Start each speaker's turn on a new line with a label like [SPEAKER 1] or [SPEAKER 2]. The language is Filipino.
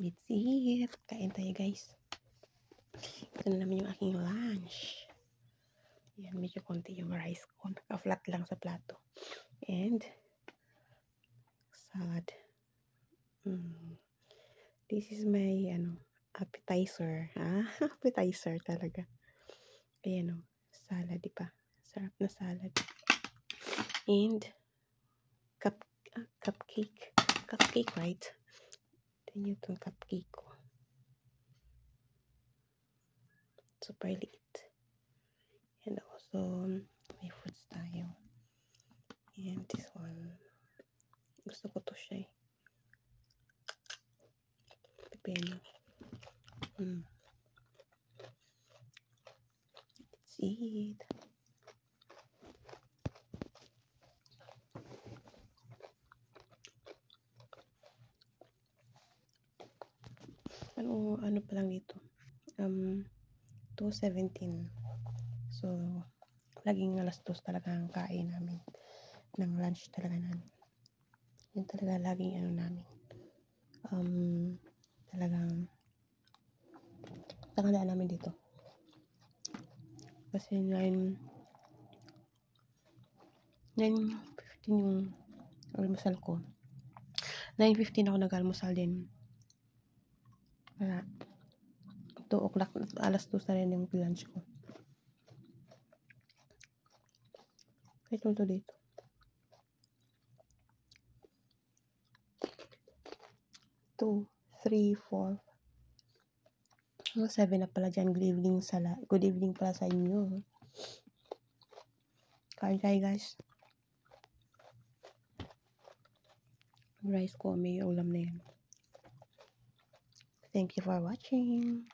[SPEAKER 1] Let's eat. Kain tayo guys. Ito na naman yung aking lunch. Yan, medyo konti yung rice ko. Naka-flat lang sa plato. And salad. This is my appetizer. Appetizer talaga. Ayan salad, di ba? Sarap na salad. And cupcake. Cupcake, right? Ito yung itong cupcake ko. Super liit. And also, may fruits tayo. And this one. Gusto ko to siya eh. Pepino. Let's eat. Ano pa lang dito? 2:17. So, laging alas 2 talaga ang kain namin. Ng lunch talaga namin. Yun talaga laging namin. Talagang takandaan namin dito. Kasi 9:15 yung almusal ko. 9:15 ako nag-almusal din. 2 o'clock, alas 2 na rin yung lunch ko. Kahit to dito. 2, 3, 4. 7 na pala dyan. Good evening pala sa inyo. Kain tayo guys. Rice ko, may ulam na yan. Thank you for watching.